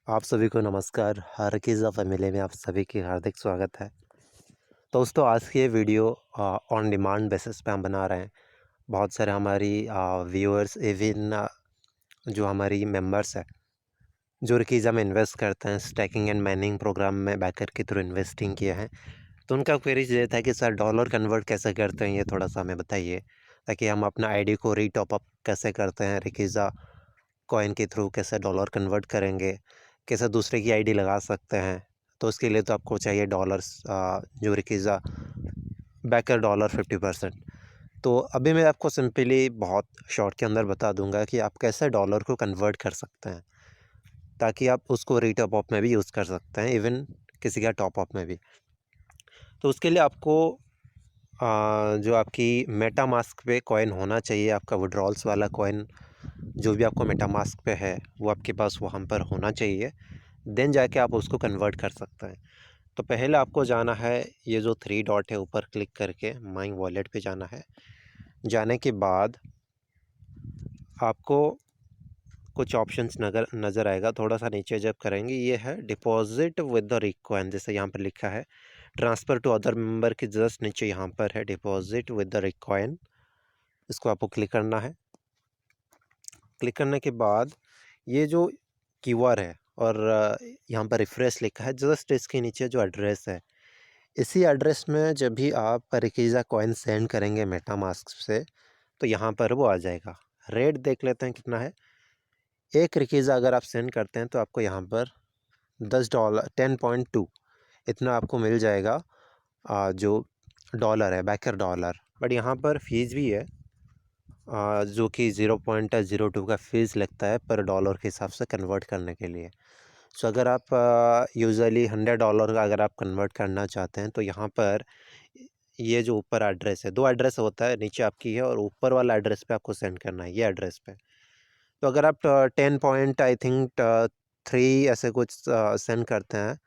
आप सभी को नमस्कार। हरकिज़ा फैमिली में आप सभी की हार्दिक स्वागत है। दोस्तों, आज की ये वीडियो ऑन डिमांड बेसिस पे हम बना रहे हैं। बहुत सारे हमारी व्यूअर्स इवन जो हमारी मेंबर्स हैं जो रकीज़ा में इन्वेस्ट करते हैं, स्टैकिंग एंड माइनिंग प्रोग्राम में बैकर के थ्रू इन्वेस्टिंग किए हैं। तो उनका क्वेरीज ये था कि सर डॉलर कन्वर्ट कैसे करते हैं, ये थोड़ा-सा हमें बताइए, ताकि हम अपना आईडी को रीटॉप अप कैसे करते हैं, रकीज़ा कॉइन के थ्रू कैसे डॉलर कन्वर्ट करेंगे, कैसे दूसरे की आईडी लगा सकते हैं। तो उसके लिए तो आपको चाहिए डॉलर्स, जो रकीज़ा बैकर डॉलर 50%। तो अभी मैं आपको सिंपली बहुत शॉर्ट के अंदर बता दूंगा कि आप कैसे डॉलर को कन्वर्ट कर सकते हैं, ताकि आप उसको रीटॉप अप में भी यूज़ कर सकते हैं, इवन किसी का टॉप अप में भी। तो उसके लिए आपको जो आपकी मेटामास्क पे कॉइन होना चाहिए, आपका विड्रॉल्स वाला कॉइन जो भी आपको मेटामास्क पे है वो आपके पास वहाँ पर होना चाहिए। देन जाके आप उसको कन्वर्ट कर सकते हैं। तो पहले आपको जाना है, ये जो 3 डॉट है ऊपर क्लिक करके माई वॉलेट पे जाना है। जाने के बाद आपको कुछ ऑप्शंस नज़र आएगा। थोड़ा सा नीचे जब करेंगे, ये है डिपॉजिट विद द रिक्वाइन, जैसे यहाँ पर लिखा है ट्रांसफ़र टू अदर मेंबर के जस्ट नीचे यहाँ पर है डिपॉजिट विद द रिक्वाइन। इसको आपको क्लिक करना है। क्लिक करने के बाद ये जो कीवर्ड है और यहाँ पर रिफ्रेश लिखा है, जस्ट इसके नीचे जो एड्रेस है, इसी एड्रेस में जब भी आप रकीज़ा कॉइन सेंड करेंगे मेटामास्क से, तो यहाँ पर वो आ जाएगा। रेट देख लेते हैं कितना है। एक रकीज़ा अगर आप सेंड करते हैं तो आपको यहाँ पर $10 10.2 इतना आपको मिल जाएगा, जो डॉलर है, बैकर डॉलर। बट यहाँ पर फ़ीस भी है, जो कि 0.02 का फ़ीस लगता है पर डॉलर के हिसाब से कन्वर्ट करने के लिए। सो अगर आप यूजुअली $100 का अगर आप कन्वर्ट करना चाहते हैं, तो यहाँ पर ये जो ऊपर एड्रेस है, 2 एड्रेस होता है, नीचे आपकी है और ऊपर वाला एड्रेस पे आपको सेंड करना है, ये एड्रेस पे। तो अगर आप 10 पॉइंट आई थिंक 3 ऐसे कुछ सेंड करते हैं,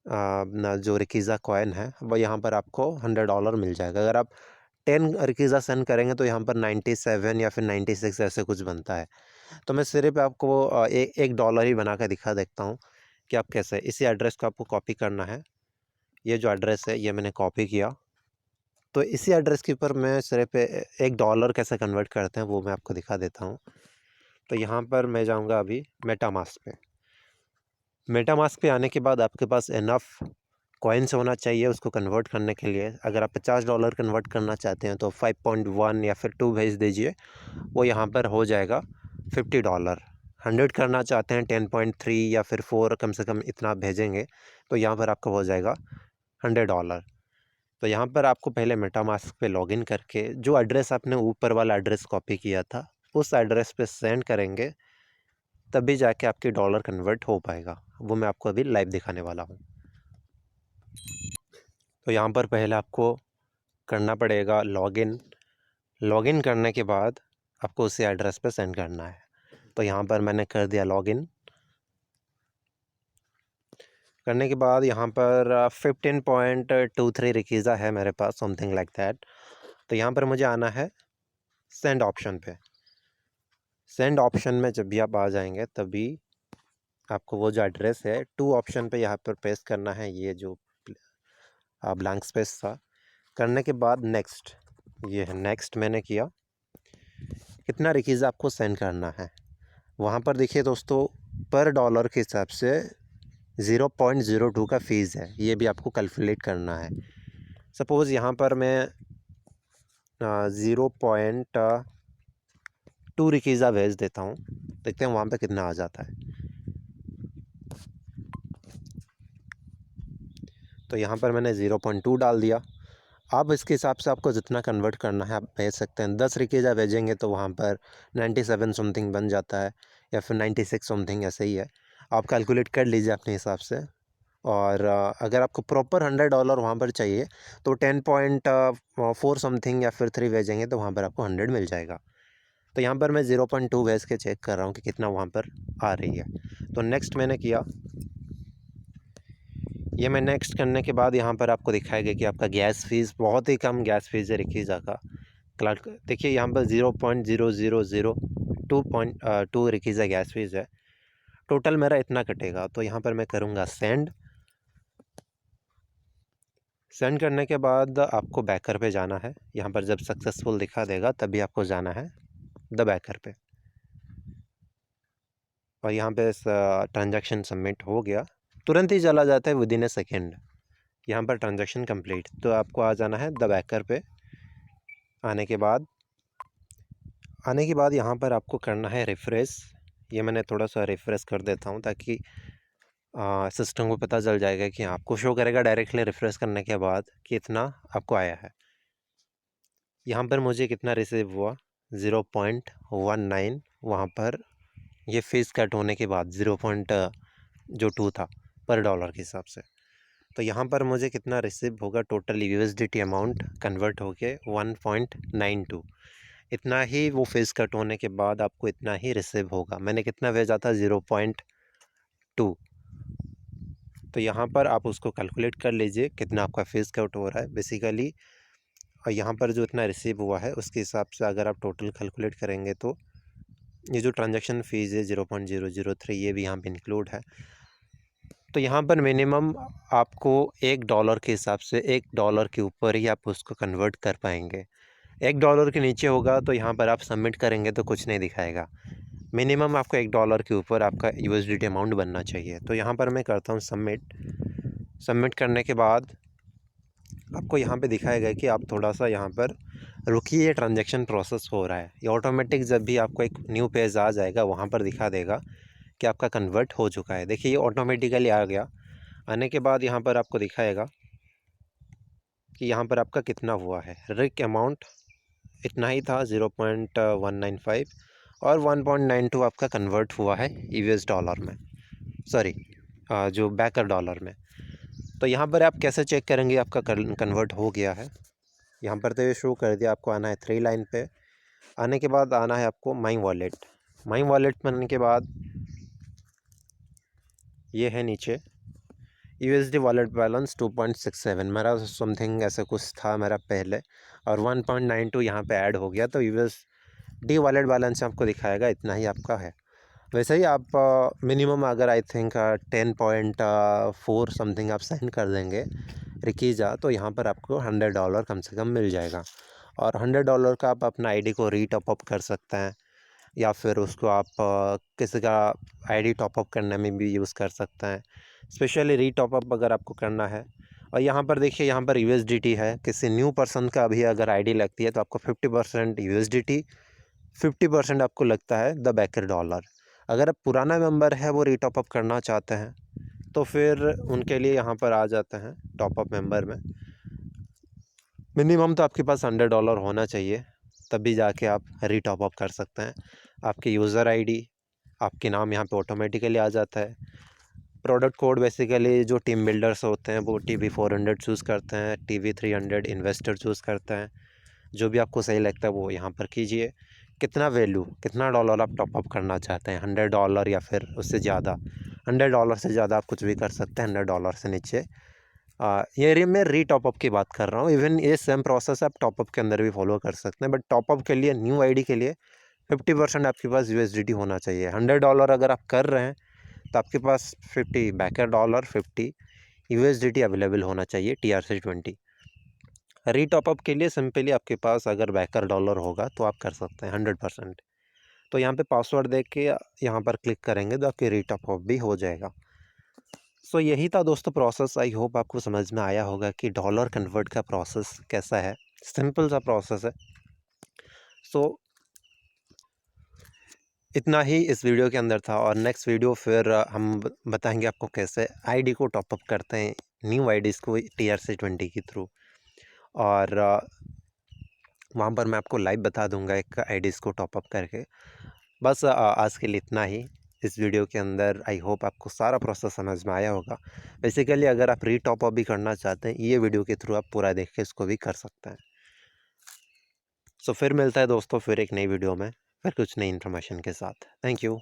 ना जो रकीज़ा कॉइन है, वो यहाँ पर आपको $100 मिल जाएगा। अगर आप 10 रकीज़ा सेंड करेंगे तो यहाँ पर 97 या फिर 96 ऐसे कुछ बनता है। तो मैं सिर्फ़ आपको $1 ही बना के दिखा देता हूँ कि आप कैसे इसी एड्रेस को आपको कॉपी करना है। ये जो एड्रेस है ये मैंने कॉपी किया। तो इसी एड्रेस के ऊपर मैं सिर्फ़ $1 कैसे कन्वर्ट करते हैं वो मैं आपको दिखा देता हूँ। तो यहाँ पर मैं जाऊँगा अभी मेटामास्क पे। मेटामास्क पे आने के बाद आपके पास इनफ कॉइन्स होना चाहिए उसको कन्वर्ट करने के लिए। अगर आप $50 कन्वर्ट करना चाहते हैं तो 5.1 या फिर 2 भेज दीजिए, वो यहाँ पर हो जाएगा $50। 100 करना चाहते हैं 10.3 या फिर 4 कम से कम इतना आप भेजेंगे, तो यहाँ पर आपका हो जाएगा $100। तो यहाँ पर आपको पहले मेटामास्क पे लॉगिन करके जो एड्रेस आपने ऊपर वाला एड्रेस कॉपी किया था, उस एड्रेस पे सेंड करेंगे, तभी जाके आपके डॉलर कन्वर्ट हो पाएगा। वो मैं आपको अभी लाइव दिखाने वाला हूँ। तो यहाँ पर पहले आपको करना पड़ेगा लॉगिन। लॉगिन करने के बाद आपको उसी एड्रेस पे सेंड करना है। तो यहाँ पर मैंने कर दिया लॉगिन। करने के बाद यहाँ पर 15.23 रकीज़ा है मेरे पास, समथिंग लाइक दैट। तो यहाँ पर मुझे आना है सेंड ऑप्शन पे। सेंड ऑप्शन में जब भी आप आ जाएंगे, तभी आपको वो जो एड्रेस है 2 ऑप्शन पे यहाँ पर पेस्ट करना है, ये जो ब्लैंक स्पेस था। करने के बाद नेक्स्ट, ये है नेक्स्ट मैंने किया। कितना रकीज़ा आपको सेंड करना है वहाँ पर देखिए दोस्तों, पर डॉलर के हिसाब से 0.02 का फ़ीस है, ये भी आपको कैलकुलेट करना है। सपोज़ यहाँ पर मैं 0.2 रकीज़ा भेज देता हूँ, देखते हैं वहाँ पे कितना आ जाता है। तो यहाँ पर मैंने 0.2 डाल दिया। अब इसके हिसाब से आपको जितना कन्वर्ट करना है आप भेज सकते हैं। 10 रकीज़ा भेजेंगे तो वहाँ पर 97 समथिंग बन जाता है, या फिर 96 समथिंग ऐसे ही है। आप कैलकुलेट कर लीजिए अपने हिसाब से। और अगर आपको प्रॉपर $100 वहाँ पर चाहिए तो 10.4 समथिंग या फिर 3 भेजेंगे तो वहाँ पर आपको 100 मिल जाएगा। तो यहाँ पर मैं 0.2 भेज के चेक कर रहा हूँ कि कितना वहाँ पर आ रही है। तो नेक्स्ट मैंने किया। ये मैं नेक्स्ट करने के बाद यहाँ पर आपको दिखाएगा कि आपका गैस फ़ीस बहुत ही कम गैस फ़ीस है रकीज़ा का। क्लाउड देखिए यहाँ पर 0.0002 रकीज़ा गैस फ़ीस है। टोटल मेरा इतना कटेगा। तो यहाँ पर मैं करूँगा सेंड। सेंड करने के बाद आपको बैकर पे जाना है। यहाँ पर जब सक्सेसफुल दिखा देगा तभी आपको जाना है द बैकर पे, और यहाँ पे ट्रांजैक्शन सबमिट हो गया, तुरंत ही चला जाता है विदिन ए सेकेंड। यहाँ पर ट्रांजैक्शन कंप्लीट। तो आपको आ जाना है द बैकर पे। आने के बाद यहाँ पर आपको करना है रिफ़्रेश। ये मैंने थोड़ा सा रिफ़्रेश कर देता हूँ ताकि सिस्टम को पता चल जाएगा कि आपको शो करेगा डायरेक्टली रिफ़्रेश करने के बाद कि इतना आपको आया है। यहाँ पर मुझे कितना रिसीव हुआ 0.19, वहाँ पर ये फीस कट होने के बाद 0.2 था पर डॉलर के हिसाब से। तो यहाँ पर मुझे कितना रिसीव होगा, टोटल USDT अमाउंट कन्वर्ट होके 1.92, इतना ही वो फीस कट होने के बाद आपको इतना ही रिसीव होगा। मैंने कितना भेजा था 0.2, तो यहाँ पर आप उसको कैलकुलेट कर लीजिए कितना आपका फीस कट हो रहा है बेसिकली। और यहाँ पर जो इतना रिसीव हुआ है उसके हिसाब से अगर आप टोटल कैलकुलेट करेंगे तो ये जो ट्रांजैक्शन फ़ीस है 0.003 ये भी यहाँ पे इंक्लूड है। तो यहाँ पर मिनिमम आपको $1 के हिसाब से $1 के ऊपर ही आप उसको कन्वर्ट कर पाएंगे। $1 के नीचे होगा तो यहाँ पर आप सबमिट करेंगे तो कुछ नहीं दिखाएगा। मिनिमम आपको $1 के ऊपर आपका USDT अमाउंट बनना चाहिए। तो यहाँ पर मैं करता हूँ सबमिट। सबमिट करने के बाद आपको यहाँ पे दिखाएगा कि आप थोड़ा सा यहाँ पर रुकिए, ये ट्रांजैक्शन प्रोसेस हो रहा है। ये ऑटोमेटिक जब भी आपको एक न्यू पेज आ जाएगा वहाँ पर दिखा देगा कि आपका कन्वर्ट हो चुका है। देखिए ये ऑटोमेटिकली आ गया। आने के बाद यहाँ पर आपको दिखाएगा कि यहाँ पर आपका कितना हुआ है। रिक अमाउंट इतना ही था 0.195 और 1.92 आपका कन्वर्ट हुआ है US डॉलर में, सॉरी जो बैकर डॉलर में। तो यहाँ पर आप कैसे चेक करेंगे आपका कन्वर्ट हो गया है। यहाँ पर तो ये शो कर दिया। आपको आना है 3 लाइन पे। आने के बाद आना है आपको माई वॉलेट। माई वॉलेट में आने के बाद ये है नीचे USD वॉलेट बैलेंस 2.67 मेरा समथिंग ऐसा कुछ था मेरा पहले, और 1.92 यहाँ पे ऐड हो गया। तो USD वॉलेट बैलेंस आपको दिखाएगा इतना ही आपका है। वैसे ही आप मिनिमम अगर आई थिंक 10.4 समथिंग आप सेंड कर देंगे रिकीजा, तो यहाँ पर आपको $100 कम से कम मिल जाएगा। और $100 का आप अपना आईडी को रीटॉप अप कर सकते हैं, या फिर उसको आप किसी का आईडी टॉप अप करने में भी यूज़ कर सकते हैं। स्पेशली रीटॉप अप अगर आपको करना है। और यहाँ पर देखिए, यहाँ पर USDT है। किसी न्यू पर्सन का भी अगर आईडी लगती है तो आपको 50% USDT, 50% आपको लगता है द बैकर डॉलर। अगर आप पुराना मेंबर है वो रीटॉप अप करना चाहते हैं तो फिर उनके लिए यहाँ पर आ जाते हैं टॉप अप मेंबर में। मिनिमम तो आपके पास $100 होना चाहिए, तभी जाके आप रीटॉप अप कर सकते हैं। आपके यूज़र आईडी, आपके नाम यहाँ पे ऑटोमेटिकली आ जाता है। प्रोडक्ट कोड बेसिकली जो टीम बिल्डर्स होते हैं वो TV400 चूज़ करते हैं, TV300 इन्वेस्टर चूज़ करते हैं। जो भी आपको सही लगता है वो यहाँ पर कीजिए। कितना वैल्यू, कितना डॉलर आप टॉप अप करना चाहते हैं, $100 या फिर उससे ज़्यादा। $100 से ज़्यादा आप कुछ भी कर सकते हैं, $100 से नीचे ये मैं रीटॉप अप की बात कर रहा हूँ। इवन ये सेम प्रोसेस आप टॉप अप के अंदर भी फॉलो कर सकते हैं, बट टॉप अप के लिए न्यू आईडी के लिए 50% आपके पास USDT होना चाहिए। $100 अगर आप कर रहे हैं तो आपके पास 50 बैकर डॉलर, 50 USDT अवेलेबल होना चाहिए TRC20। रीटॉप अप के लिए सिंपली आपके पास अगर बैकर डॉलर होगा तो आप कर सकते हैं 100%। तो यहाँ पे पासवर्ड देख के यहाँ पर क्लिक करेंगे तो आपके रीटॉप अप भी हो जाएगा। सो यही था दोस्तों प्रोसेस। आई होप आपको समझ में आया होगा कि डॉलर कन्वर्ट का प्रोसेस कैसा है। सिंपल सा प्रोसेस है। सो इतना ही इस वीडियो के अंदर था, और नेक्स्ट वीडियो फिर हम बताएंगे आपको कैसे आईडी को टॉप अप करते हैं, न्यू आईडीज़ को TRC20 के थ्रू। और वहाँ पर मैं आपको लाइव बता दूंगा एक आईडीज़ को टॉप अप करके। बस आज के लिए इतना ही इस वीडियो के अंदर। आई होप आपको सारा प्रोसेस समझ में आया होगा। बेसिकली अगर आप रीटॉप अप भी करना चाहते हैं, ये वीडियो के थ्रू आप पूरा देख के इसको भी कर सकते हैं। सो फिर मिलता है दोस्तों फिर एक नई वीडियो में, फिर कुछ नई इन्फॉर्मेशन के साथ। Thank you.